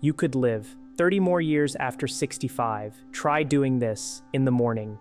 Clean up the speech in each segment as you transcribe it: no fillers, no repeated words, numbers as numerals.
You could live 30 more years after 65. Try doing this in the morning.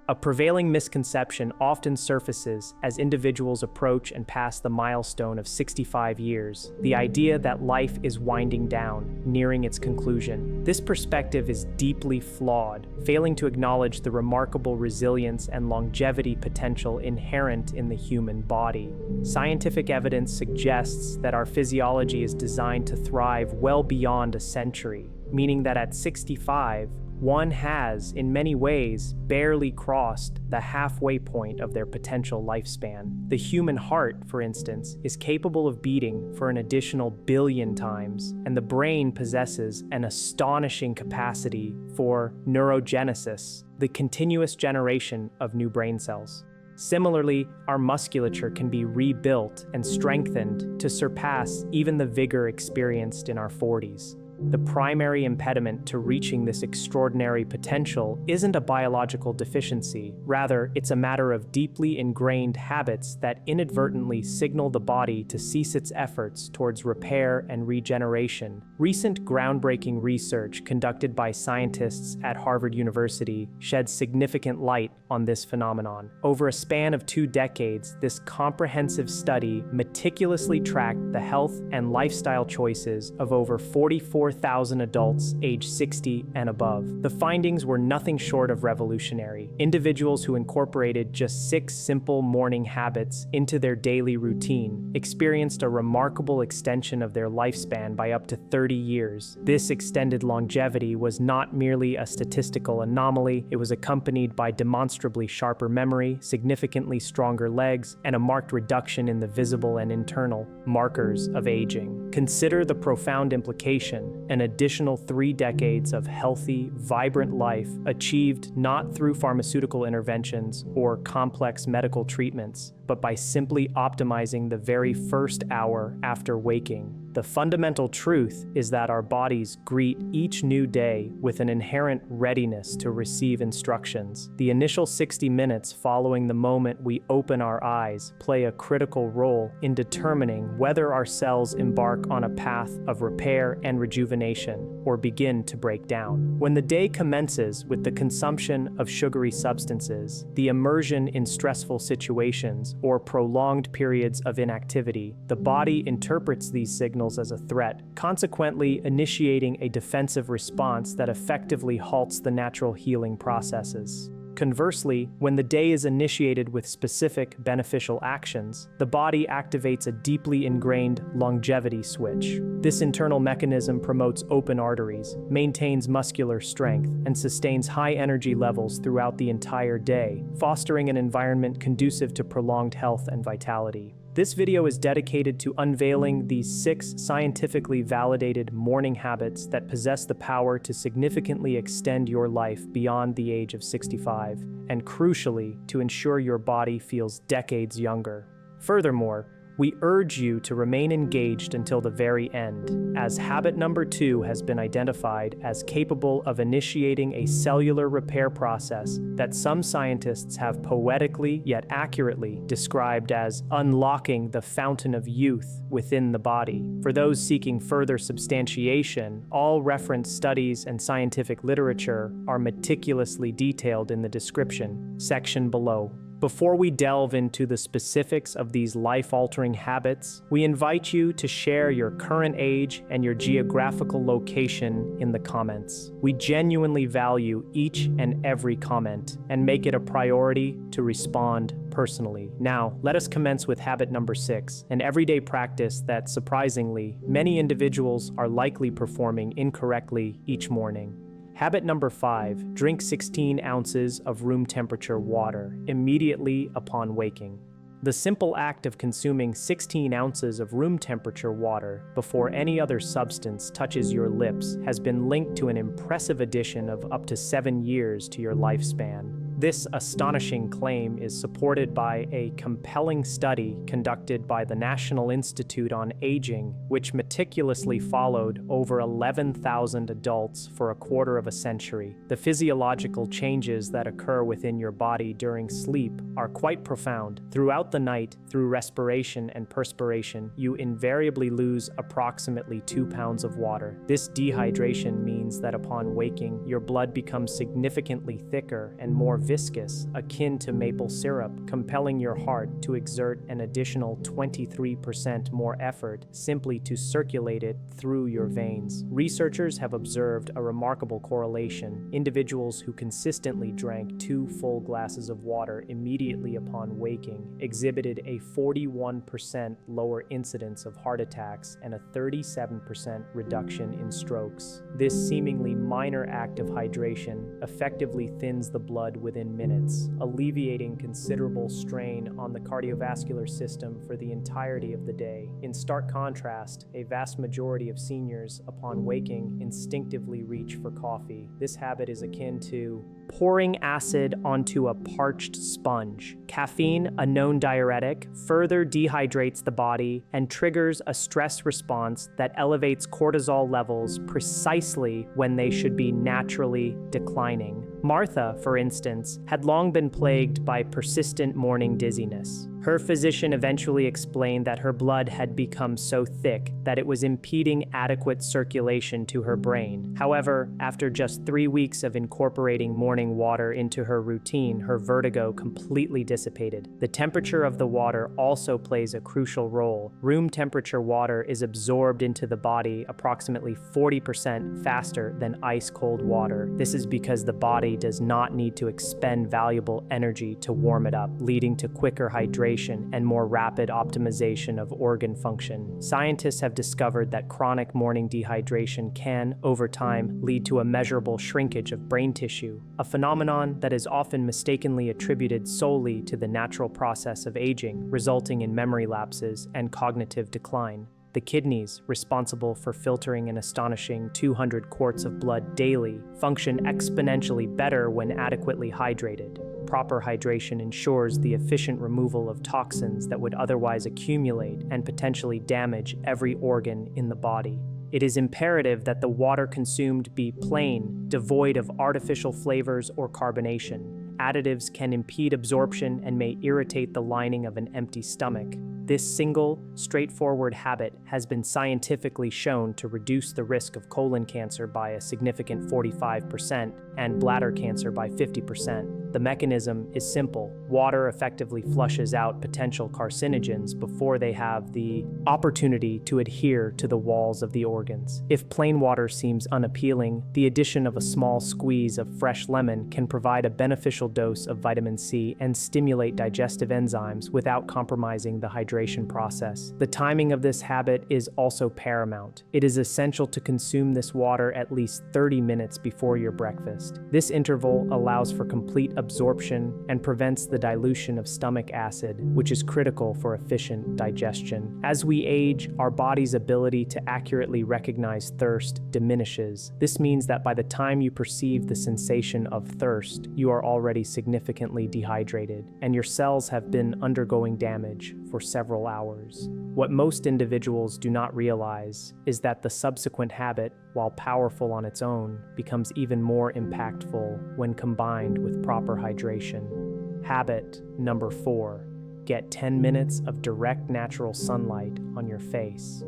A prevailing misconception often surfaces as individuals approach and pass the milestone of 65 years, the idea that life is winding down, nearing its conclusion. This perspective is deeply flawed, failing to acknowledge the remarkable resilience and longevity potential inherent in the human body. Scientific evidence suggests that our physiology is designed to thrive well beyond a century, meaning that at 65, one has, in many ways, barely crossed the halfway point of their potential lifespan. The human heart, for instance, is capable of beating for an additional billion times, and the brain possesses an astonishing capacity for neurogenesis, the continuous generation of new brain cells. Similarly, our musculature can be rebuilt and strengthened to surpass even the vigor experienced in our 40s. The primary impediment to reaching this extraordinary potential isn't a biological deficiency. Rather, it's a matter of deeply ingrained habits that inadvertently signal the body to cease its efforts towards repair and regeneration. Recent groundbreaking research conducted by scientists at Harvard University sheds significant light on this phenomenon. Over a span of 2 decades, this comprehensive study meticulously tracked the health and lifestyle choices of over 44,000 adults aged 60 and above. The findings were nothing short of revolutionary. Individuals who incorporated just 6 simple morning habits into their daily routine experienced a remarkable extension of their lifespan by up to 30 years. This extended longevity was not merely a statistical anomaly, it was accompanied by demonstrably sharper memory, significantly stronger legs, and a marked reduction in the visible and internal markers of aging. Consider the profound implication: an additional 3 decades of healthy, vibrant life achieved not through pharmaceutical interventions or complex medical treatments, but by simply optimizing the very first hour after waking. The fundamental truth is that our bodies greet each new day with an inherent readiness to receive instructions. The initial 60 minutes following the moment we open our eyes play a critical role in determining whether our cells embark on a path of repair and rejuvenation or begin to break down. When the day commences with the consumption of sugary substances, the immersion in stressful situations, or prolonged periods of inactivity, the body interprets these signals as a threat, consequently initiating a defensive response that effectively halts the natural healing processes. Conversely, when the day is initiated with specific beneficial actions, the body activates a deeply ingrained longevity switch. This internal mechanism promotes open arteries, maintains muscular strength, and sustains high energy levels throughout the entire day, fostering an environment conducive to prolonged health and vitality. This video is dedicated to unveiling these 6 scientifically validated morning habits that possess the power to significantly extend your life beyond the age of 65, and crucially, to ensure your body feels decades younger. Furthermore, we urge you to remain engaged until the very end, as habit number 2 has been identified as capable of initiating a cellular repair process that some scientists have poetically yet accurately described as unlocking the fountain of youth within the body. For those seeking further substantiation, all referenced studies and scientific literature are meticulously detailed in the description section below. Before we delve into the specifics of these life-altering habits, we invite you to share your current age and your geographical location in the comments. We genuinely value each and every comment and make it a priority to respond personally. Now, let us commence with habit number 6, an everyday practice that, surprisingly, many individuals are likely performing incorrectly each morning. Habit number 5, drink 16 ounces of room temperature water immediately upon waking. The simple act of consuming 16 ounces of room temperature water before any other substance touches your lips has been linked to an impressive addition of up to 7 years to your lifespan. This astonishing claim is supported by a compelling study conducted by the National Institute on Aging, which meticulously followed over 11,000 adults for a quarter of a century. The physiological changes that occur within your body during sleep are quite profound. Throughout the night, through respiration and perspiration, you invariably lose approximately 2 pounds of water. This dehydration means that upon waking, your blood becomes significantly thicker and more viscous, akin to maple syrup, compelling your heart to exert an additional 23% more effort simply to circulate it through your veins. Researchers have observed a remarkable correlation. Individuals who consistently drank 2 full glasses of water immediately upon waking exhibited a 41% lower incidence of heart attacks and a 37% reduction in strokes. This seemingly minor act of hydration effectively thins the blood within minutes, alleviating considerable strain on the cardiovascular system for the entirety of the day. In stark contrast, a vast majority of seniors, upon waking, instinctively reach for coffee. This habit is akin to pouring acid onto a parched sponge. Caffeine, a known diuretic, further dehydrates the body and triggers a stress response that elevates cortisol levels precisely when they should be naturally declining. Martha, for instance, had long been plagued by persistent morning dizziness. Her physician eventually explained that her blood had become so thick that it was impeding adequate circulation to her brain. However, after just 3 weeks of incorporating morning water into her routine, her vertigo completely dissipated. The temperature of the water also plays a crucial role. Room temperature water is absorbed into the body approximately 40% faster than ice-cold water. This is because the body does not need to expend valuable energy to warm it up, leading to quicker hydration and more rapid optimization of organ function. Scientists have discovered that chronic morning dehydration can, over time, lead to a measurable shrinkage of brain tissue, a phenomenon that is often mistakenly attributed solely to the natural process of aging, resulting in memory lapses and cognitive decline. The kidneys, responsible for filtering an astonishing 200 quarts of blood daily, function exponentially better when adequately hydrated. Proper hydration ensures the efficient removal of toxins that would otherwise accumulate and potentially damage every organ in the body. It is imperative that the water consumed be plain, devoid of artificial flavors or carbonation. Additives can impede absorption and may irritate the lining of an empty stomach. This single, straightforward habit has been scientifically shown to reduce the risk of colon cancer by a significant 45% and bladder cancer by 50%. The mechanism is simple. Water effectively flushes out potential carcinogens before they have the opportunity to adhere to the walls of the organs. If plain water seems unappealing, the addition of a small squeeze of fresh lemon can provide a beneficial dose of vitamin C and stimulate digestive enzymes without compromising the hydration process. The timing of this habit is also paramount. It is essential to consume this water at least 30 minutes before your breakfast. This interval allows for complete absorption and prevents the dilution of stomach acid, which is critical for efficient digestion. As we age, our body's ability to accurately recognize thirst diminishes. This means that by the time you perceive the sensation of thirst, you are already significantly dehydrated, and your cells have been undergoing damage for several hours. What most individuals do not realize is that the subsequent habit, while powerful on its own, becomes even more impactful when combined with proper hydration. Habit number 4, get 10 minutes of direct natural sunlight on your face.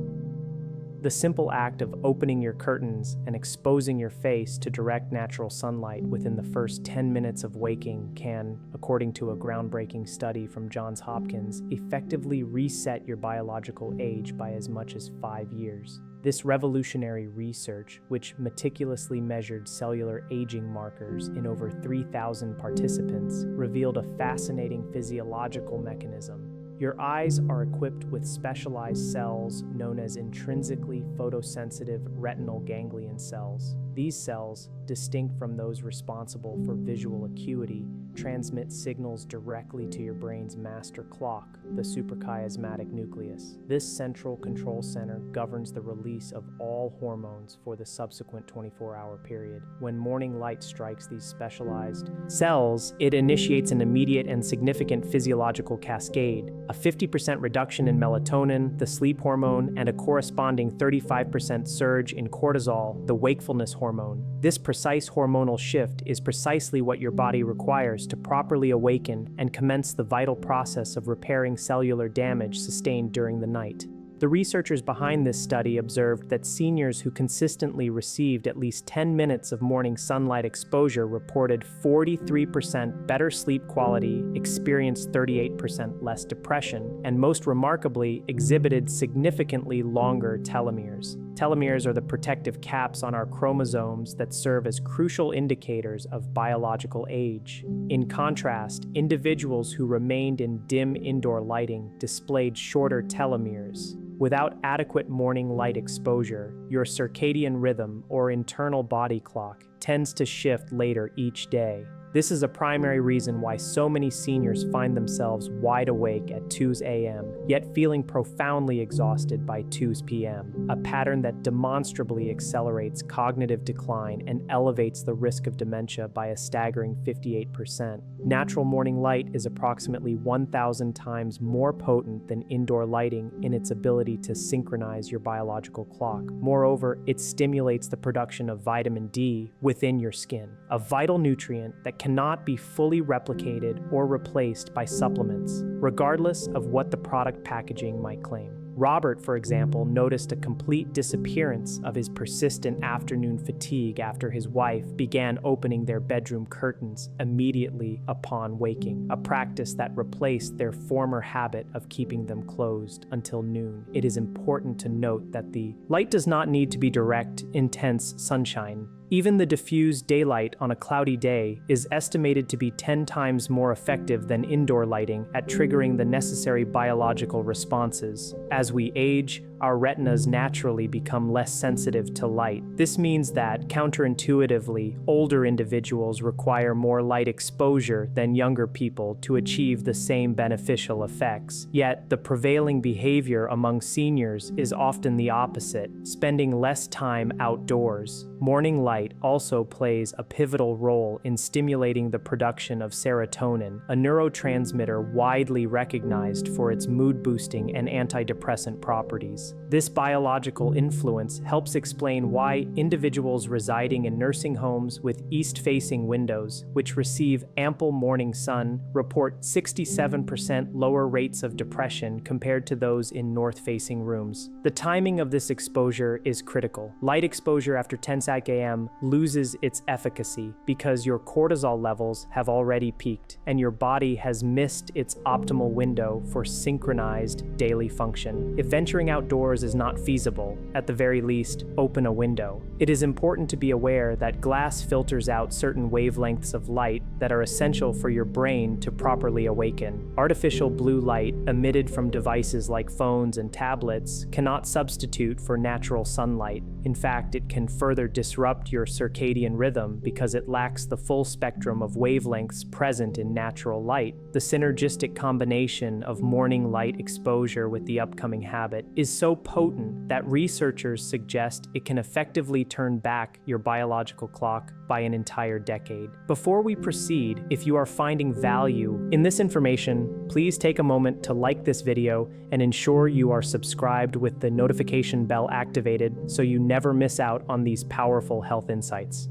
The simple act of opening your curtains and exposing your face to direct natural sunlight within the first 10 minutes of waking can, according to a groundbreaking study from Johns Hopkins, effectively reset your biological age by as much as 5 years. This revolutionary research, which meticulously measured cellular aging markers in over 3,000 participants, revealed a fascinating physiological mechanism. Your eyes are equipped with specialized cells known as intrinsically photosensitive retinal ganglion cells. These cells, distinct from those responsible for visual acuity, transmit signals directly to your brain's master clock, the suprachiasmatic nucleus. This central control center governs the release of all hormones for the subsequent 24-hour period. When morning light strikes these specialized cells, it initiates an immediate and significant physiological cascade, a 50% reduction in melatonin, the sleep hormone, and a corresponding 35% surge in cortisol, the wakefulness hormone. This precise hormonal shift is precisely what your body requires to properly awaken and commence the vital process of repairing cellular damage sustained during the night. The researchers behind this study observed that seniors who consistently received at least 10 minutes of morning sunlight exposure reported 43% better sleep quality, experienced 38% less depression, and most remarkably, exhibited significantly longer telomeres. Telomeres are the protective caps on our chromosomes that serve as crucial indicators of biological age. In contrast, individuals who remained in dim indoor lighting displayed shorter telomeres. Without adequate morning light exposure, your circadian rhythm or internal body clock tends to shift later each day. This is a primary reason why so many seniors find themselves wide awake at 2 a.m., yet feeling profoundly exhausted by 2 p.m., a pattern that demonstrably accelerates cognitive decline and elevates the risk of dementia by a staggering 58%. Natural morning light is approximately 1,000 times more potent than indoor lighting in its ability to synchronize your biological clock. Moreover, it stimulates the production of vitamin D within your skin, a vital nutrient that cannot be fully replicated or replaced by supplements, regardless of what the product packaging might claim. Robert, for example, noticed a complete disappearance of his persistent afternoon fatigue after his wife began opening their bedroom curtains immediately upon waking, a practice that replaced their former habit of keeping them closed until noon. It is important to note that the light does not need to be direct, intense sunshine. Even the diffused daylight on a cloudy day is estimated to be 10 times more effective than indoor lighting at triggering the necessary biological responses. As we age, our retinas naturally become less sensitive to light. This means that, counterintuitively, older individuals require more light exposure than younger people to achieve the same beneficial effects. Yet, the prevailing behavior among seniors is often the opposite, spending less time outdoors. Morning light also plays a pivotal role in stimulating the production of serotonin, a neurotransmitter widely recognized for its mood-boosting and antidepressant properties. This biological influence helps explain why individuals residing in nursing homes with east-facing windows, which receive ample morning sun, report 67% lower rates of depression compared to those in north-facing rooms. The timing of this exposure is critical. Light exposure after 10 a.m. loses its efficacy because your cortisol levels have already peaked and your body has missed its optimal window for synchronized daily function. If venturing outdoors is not feasible, at the very least, open a window. It is important to be aware that glass filters out certain wavelengths of light that are essential for your brain to properly awaken. Artificial blue light emitted from devices like phones and tablets cannot substitute for natural sunlight. In fact, it can further disrupt your circadian rhythm because it lacks the full spectrum of wavelengths present in natural light. The synergistic combination of morning light exposure with the upcoming habit is so potent that researchers suggest it can effectively turn back your biological clock by an entire decade. Before we proceed, if you are finding value in this information, please take a moment to like this video and ensure you are subscribed with the notification bell activated so you never miss out on these powerful health insights.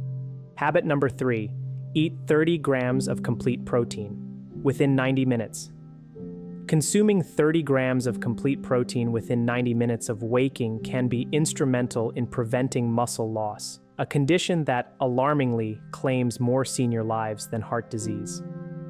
Habit number 3, eat 30 grams of complete protein within 90 minutes. Consuming 30 grams of complete protein within 90 minutes of waking can be instrumental in preventing muscle loss, a condition that alarmingly claims more senior lives than heart disease.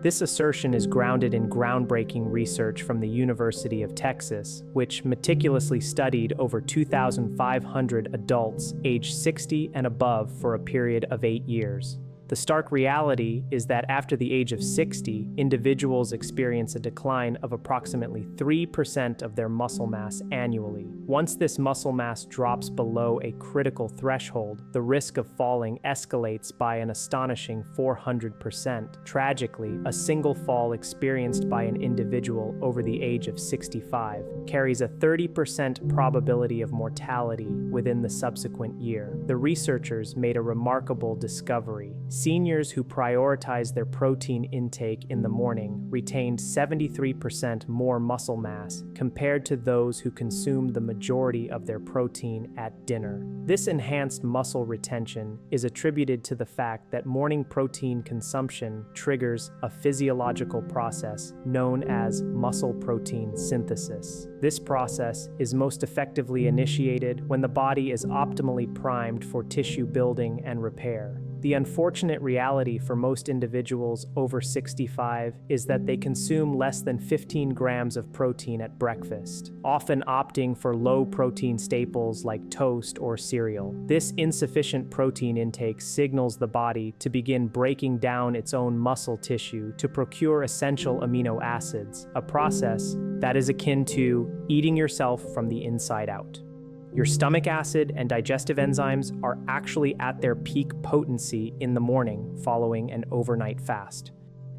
This assertion is grounded in groundbreaking research from the University of Texas, which meticulously studied over 2,500 adults aged 60 and above for a period of 8 years. The stark reality is that after the age of 60, individuals experience a decline of approximately 3% of their muscle mass annually. Once this muscle mass drops below a critical threshold, the risk of falling escalates by an astonishing 400%. Tragically, a single fall experienced by an individual over the age of 65 carries a 30% probability of mortality within the subsequent year. The researchers made a remarkable discovery. Seniors who prioritized their protein intake in the morning retained 73% more muscle mass compared to those who consumed the majority of their protein at dinner. This enhanced muscle retention is attributed to the fact that morning protein consumption triggers a physiological process known as muscle protein synthesis. This process is most effectively initiated when the body is optimally primed for tissue building and repair. The unfortunate reality for most individuals over 65 is that they consume less than 15 grams of protein at breakfast, often opting for low-protein staples like toast or cereal. This insufficient protein intake signals the body to begin breaking down its own muscle tissue to procure essential amino acids, a process that is akin to eating yourself from the inside out. Your stomach acid and digestive enzymes are actually at their peak potency in the morning following an overnight fast.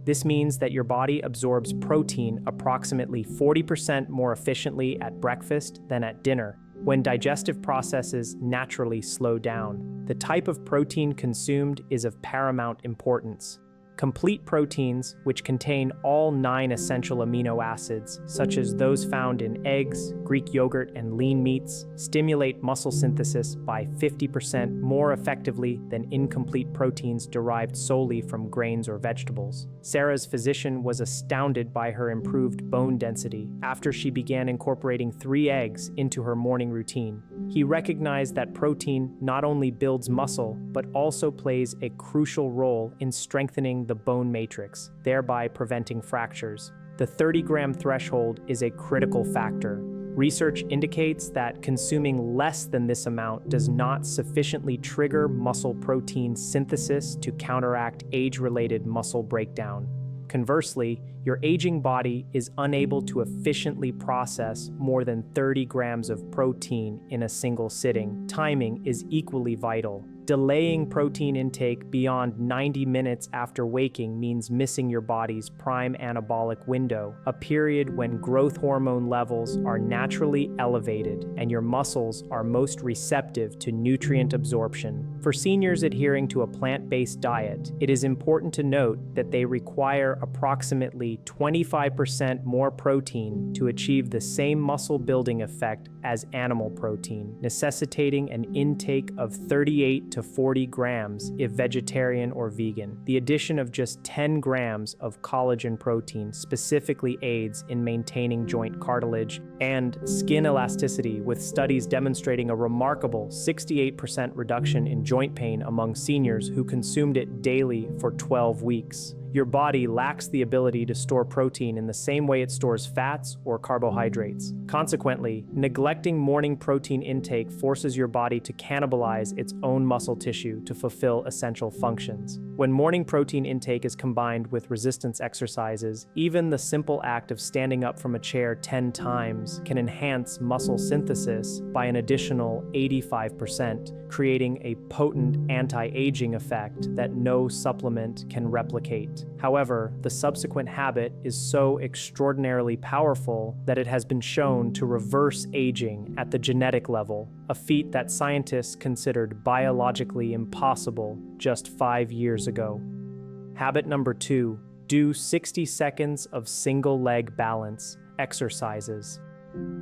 This means that your body absorbs protein approximately 40% more efficiently at breakfast than at dinner, when digestive processes naturally slow down. The type of protein consumed is of paramount importance. Complete proteins, which contain all 9 essential amino acids, such as those found in eggs, Greek yogurt, and lean meats, stimulate muscle synthesis by 50% more effectively than incomplete proteins derived solely from grains or vegetables. Sarah's physician was astounded by her improved bone density after she began incorporating 3 eggs into her morning routine. He recognized that protein not only builds muscle, but also plays a crucial role in strengthening the bone matrix, thereby preventing fractures. The 30-gram threshold is a critical factor. Research indicates that consuming less than this amount does not sufficiently trigger muscle protein synthesis to counteract age-related muscle breakdown. Conversely, your aging body is unable to efficiently process more than 30 grams of protein in a single sitting. Timing is equally vital. Delaying protein intake beyond 90 minutes after waking means missing your body's prime anabolic window, a period when growth hormone levels are naturally elevated and your muscles are most receptive to nutrient absorption. For seniors adhering to a plant-based diet, it is important to note that they require approximately 25% more protein to achieve the same muscle-building effect as animal protein, necessitating an intake of 38 to 40 grams if vegetarian or vegan. The addition of just 10 grams of collagen protein specifically aids in maintaining joint cartilage and skin elasticity, with studies demonstrating a remarkable 68% reduction in joint pain among seniors who consumed it daily for 12 weeks. Your body lacks the ability to store protein in the same way it stores fats or carbohydrates. Consequently, neglecting morning protein intake forces your body to cannibalize its own muscle tissue to fulfill essential functions. When morning protein intake is combined with resistance exercises, even the simple act of standing up from a chair 10 times can enhance muscle synthesis by an additional 85%, creating a potent anti-aging effect that no supplement can replicate. However, the subsequent habit is so extraordinarily powerful that it has been shown to reverse aging at the genetic level, a feat that scientists considered biologically impossible just 5 years ago. Habit number 2, do 60 seconds of single leg balance exercises.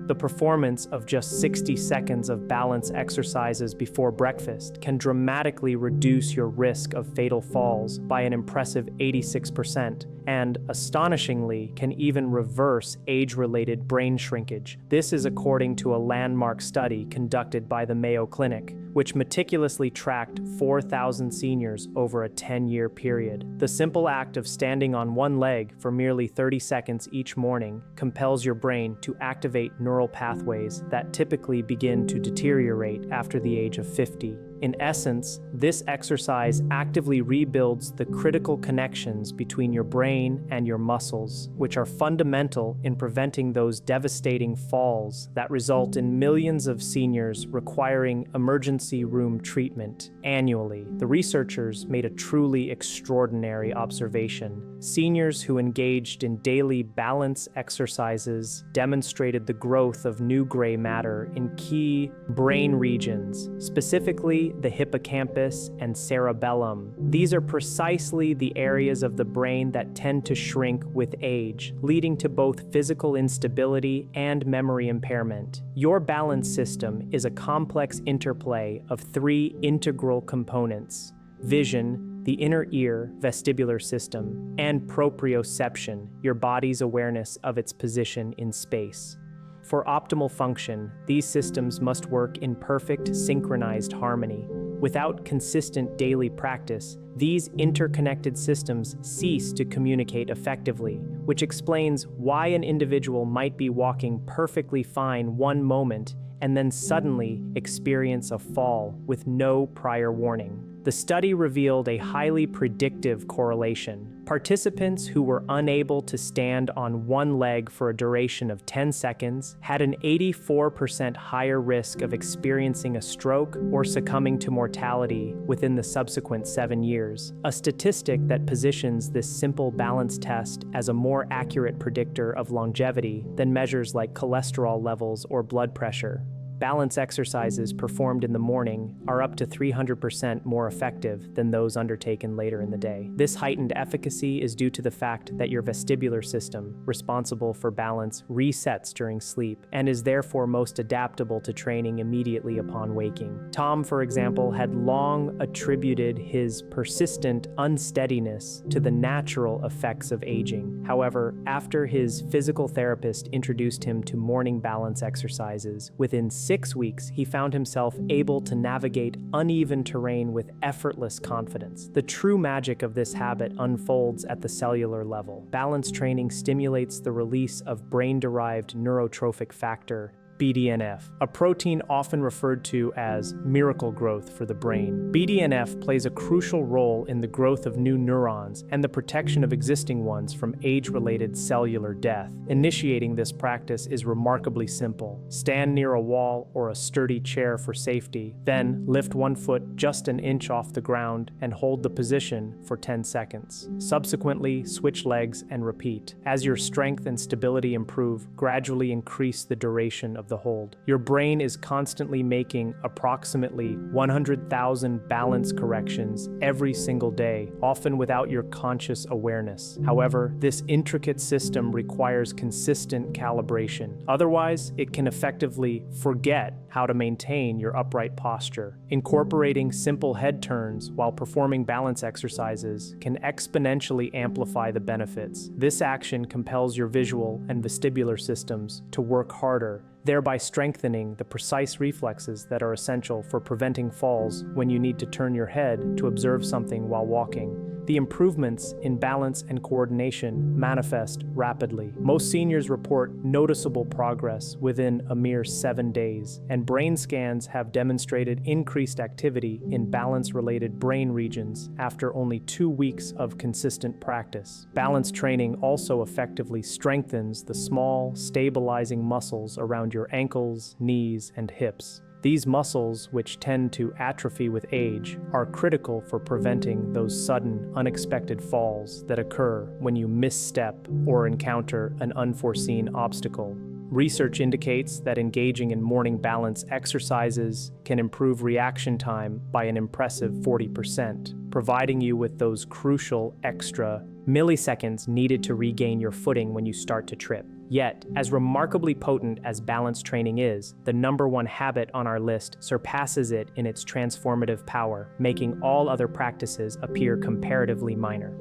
The performance of just 60 seconds of balance exercises before breakfast can dramatically reduce your risk of fatal falls by an impressive 86%, and, astonishingly, can even reverse age-related brain shrinkage. This is according to a landmark study conducted by the Mayo Clinic, which meticulously tracked 4,000 seniors over a 10-year period. The simple act of standing on one leg for merely 30 seconds each morning compels your brain to activate neural pathways that typically begin to deteriorate after the age of 50. In essence, this exercise actively rebuilds the critical connections between your brain and your muscles, which are fundamental in preventing those devastating falls that result in millions of seniors requiring emergency room treatment annually. The researchers made a truly extraordinary observation. Seniors who engaged in daily balance exercises demonstrated the growth of new gray matter in key brain regions, specifically the hippocampus and cerebellum. These are precisely the areas of the brain that tend to shrink with age, leading to both physical instability and memory impairment. Your balance system is a complex interplay of three integral components: vision, the inner ear, vestibular system, and proprioception, your body's awareness of its position in space. For optimal function, these systems must work in perfect synchronized harmony. Without consistent daily practice, these interconnected systems cease to communicate effectively, which explains why an individual might be walking perfectly fine one moment and then suddenly experience a fall with no prior warning. The study revealed a highly predictive correlation. Participants who were unable to stand on one leg for a duration of 10 seconds had an 84% higher risk of experiencing a stroke or succumbing to mortality within the subsequent 7 years, a statistic that positions this simple balance test as a more accurate predictor of longevity than measures like cholesterol levels or blood pressure. Balance exercises performed in the morning are up to 300% more effective than those undertaken later in the day. This heightened efficacy is due to the fact that your vestibular system, responsible for balance, resets during sleep and is therefore most adaptable to training immediately upon waking. Tom, for example, had long attributed his persistent unsteadiness to the natural effects of aging. However, after his physical therapist introduced him to morning balance exercises, within 6 weeks, he found himself able to navigate uneven terrain with effortless confidence. The true magic of this habit unfolds at the cellular level. Balance training stimulates the release of brain-derived neurotrophic factor, BDNF, a protein often referred to as miracle growth for the brain. BDNF plays a crucial role in the growth of new neurons and the protection of existing ones from age-related cellular death. Initiating this practice is remarkably simple. Stand near a wall or a sturdy chair for safety, then lift one foot just an inch off the ground and hold the position for 10 seconds. Subsequently, switch legs and repeat. As your strength and stability improve, gradually increase the duration of the hold. Your brain is constantly making approximately 100,000 balance corrections every single day, often without your conscious awareness. However, this intricate system requires consistent calibration. Otherwise, it can effectively forget how to maintain your upright posture. Incorporating simple head turns while performing balance exercises can exponentially amplify the benefits. This action compels your visual and vestibular systems to work harder, thereby strengthening the precise reflexes that are essential for preventing falls when you need to turn your head to observe something while walking. The improvements in balance and coordination manifest rapidly. Most seniors report noticeable progress within a mere 7 days, and brain scans have demonstrated increased activity in balance-related brain regions after only 2 weeks of consistent practice. Balance training also effectively strengthens the small, stabilizing muscles around your ankles, knees, and hips. These muscles, which tend to atrophy with age, are critical for preventing those sudden, unexpected falls that occur when you misstep or encounter an unforeseen obstacle. Research indicates that engaging in morning balance exercises can improve reaction time by an impressive 40%, providing you with those crucial extra milliseconds needed to regain your footing when you start to trip. Yet, as remarkably potent as balance training is, the #1 habit on our list surpasses it in its transformative power, making all other practices appear comparatively minor.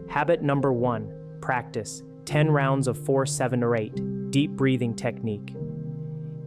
Habit number 1, practice 10 rounds of 4, 7, or 8, deep breathing technique.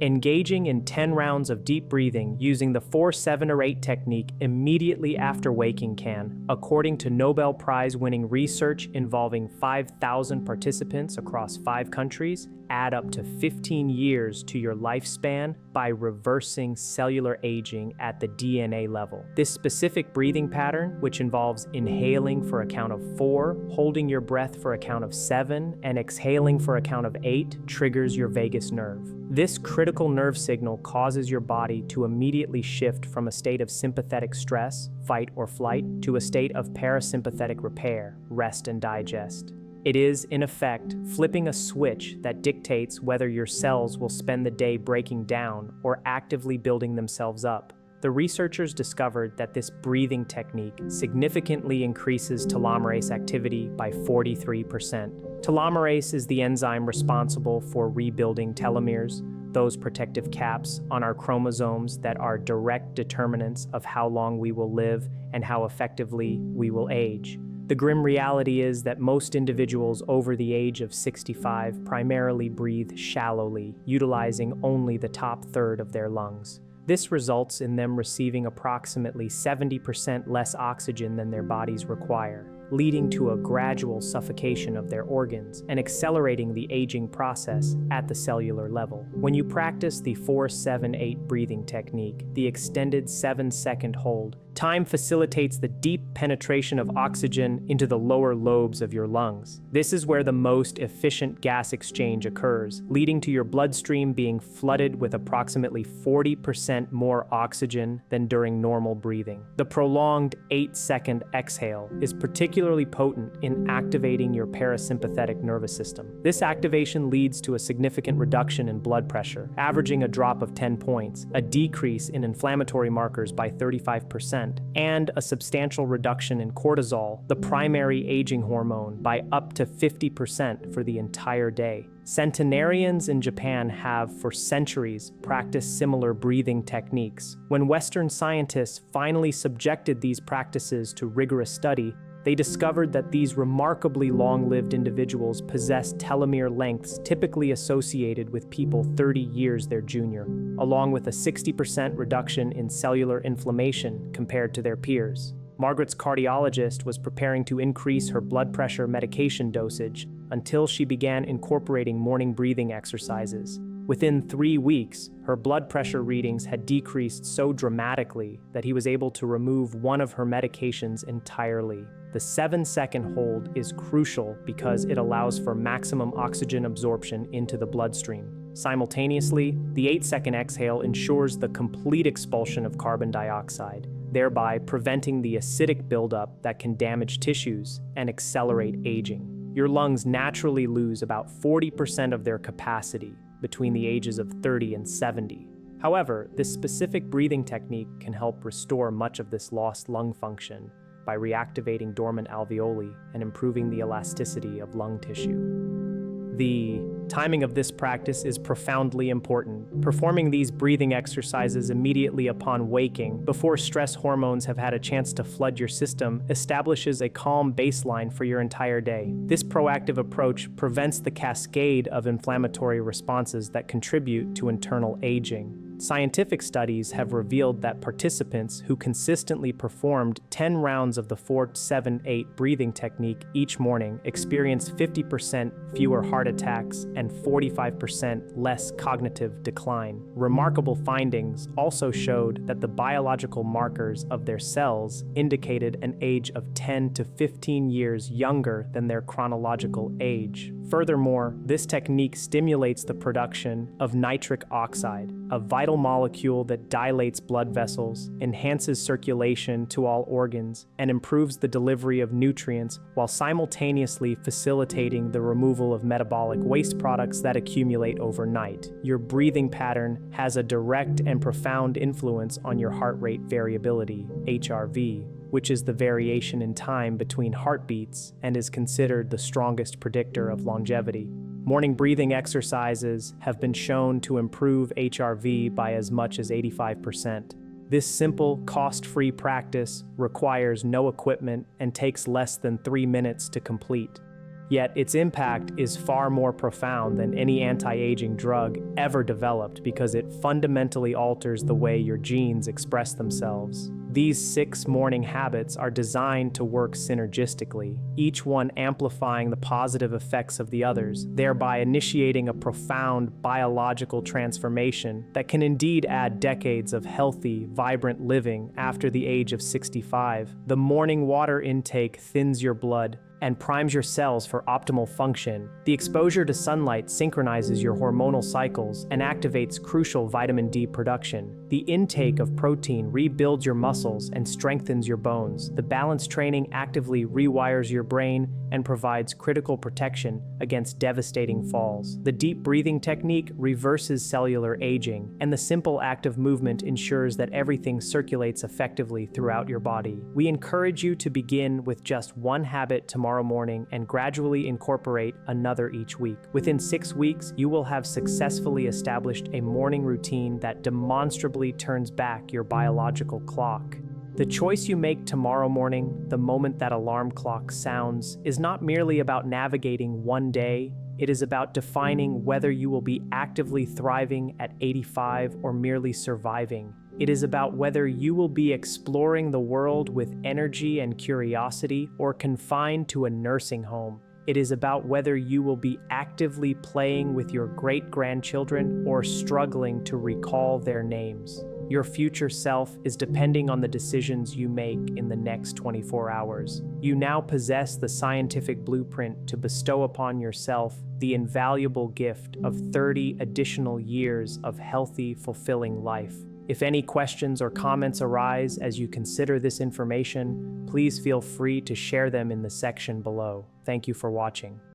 Engaging in 10 rounds of deep breathing using the 4, 7, or 8 technique immediately after waking can, according to Nobel Prize-winning research involving 5,000 participants across 5 countries, add up to 15 years to your lifespan by reversing cellular aging at the DNA level. This specific breathing pattern, which involves inhaling for a count of 4, holding your breath for a count of 7, and exhaling for a count of 8, triggers your vagus nerve. This critical nerve signal causes your body to immediately shift from a state of sympathetic stress, fight or flight, to a state of parasympathetic repair, rest and digest. It is, in effect, flipping a switch that dictates whether your cells will spend the day breaking down or actively building themselves up. The researchers discovered that this breathing technique significantly increases telomerase activity by 43%. Telomerase is the enzyme responsible for rebuilding telomeres, those protective caps on our chromosomes that are direct determinants of how long we will live and how effectively we will age. The grim reality is that most individuals over the age of 65 primarily breathe shallowly, utilizing only the top third of their lungs. This results in them receiving approximately 70% less oxygen than their bodies require, leading to a gradual suffocation of their organs and accelerating the aging process at the cellular level. When you practice the 4-7-8 breathing technique, the extended 7-second hold, time facilitates the deep penetration of oxygen into the lower lobes of your lungs. This is where the most efficient gas exchange occurs, leading to your bloodstream being flooded with approximately 40% more oxygen than during normal breathing. The prolonged 8-second exhale is particularly potent in activating your parasympathetic nervous system. This activation leads to a significant reduction in blood pressure, averaging a drop of 10 points, a decrease in inflammatory markers by 35%, and a substantial reduction in cortisol, the primary aging hormone, by up to 50% for the entire day. Centenarians in Japan have, for centuries, practiced similar breathing techniques. When Western scientists finally subjected these practices to rigorous study, they discovered that these remarkably long-lived individuals possess telomere lengths typically associated with people 30 years their junior, along with a 60% reduction in cellular inflammation compared to their peers. Margaret's cardiologist was preparing to increase her blood pressure medication dosage until she began incorporating morning breathing exercises. Within 3 weeks, her blood pressure readings had decreased so dramatically that he was able to remove one of her medications entirely. The 7-second hold is crucial because it allows for maximum oxygen absorption into the bloodstream. Simultaneously, the 8-second exhale ensures the complete expulsion of carbon dioxide, thereby preventing the acidic buildup that can damage tissues and accelerate aging. Your lungs naturally lose about 40% of their capacity between the ages of 30 and 70. However, this specific breathing technique can help restore much of this lost lung function by reactivating dormant alveoli and improving the elasticity of lung tissue. The timing of this practice is profoundly important. Performing these breathing exercises immediately upon waking, before stress hormones have had a chance to flood your system, establishes a calm baseline for your entire day. This proactive approach prevents the cascade of inflammatory responses that contribute to internal aging. Scientific studies have revealed that participants who consistently performed 10 rounds of the 4-7-8 breathing technique each morning experienced 50% fewer heart attacks and 45% less cognitive decline. Remarkable findings also showed that the biological markers of their cells indicated an age of 10 to 15 years younger than their chronological age. Furthermore, this technique stimulates the production of nitric oxide, a vital molecule that dilates blood vessels, enhances circulation to all organs, and improves the delivery of nutrients while simultaneously facilitating the removal of metabolic waste products that accumulate overnight. Your breathing pattern has a direct and profound influence on your heart rate variability, HRV, which is the variation in time between heartbeats and is considered the strongest predictor of longevity. Morning breathing exercises have been shown to improve HRV by as much as 85%. This simple, cost-free practice requires no equipment and takes less than 3 minutes to complete. Yet its impact is far more profound than any anti-aging drug ever developed because it fundamentally alters the way your genes express themselves. These 6 morning habits are designed to work synergistically, each one amplifying the positive effects of the others, thereby initiating a profound biological transformation that can indeed add decades of healthy, vibrant living after the age of 65. The morning water intake thins your blood and primes your cells for optimal function. The exposure to sunlight synchronizes your hormonal cycles and activates crucial vitamin D production. The intake of protein rebuilds your muscles and strengthens your bones. The balance training actively rewires your brain and provides critical protection against devastating falls. The deep breathing technique reverses cellular aging, and the simple act of movement ensures that everything circulates effectively throughout your body. We encourage you to begin with just one habit tomorrow morning and gradually incorporate another each week. Within 6 weeks, you will have successfully established a morning routine that demonstrably turns back your biological clock. The choice you make tomorrow morning, the moment that alarm clock sounds, is not merely about navigating one day. It is about defining whether you will be actively thriving at 85 or merely surviving. It is about whether you will be exploring the world with energy and curiosity or confined to a nursing home. It is about whether you will be actively playing with your great-grandchildren or struggling to recall their names. Your future self is depending on the decisions you make in the next 24 hours. You now possess the scientific blueprint to bestow upon yourself the invaluable gift of 30 additional years of healthy, fulfilling life. If any questions or comments arise as you consider this information, please feel free to share them in the section below. Thank you for watching.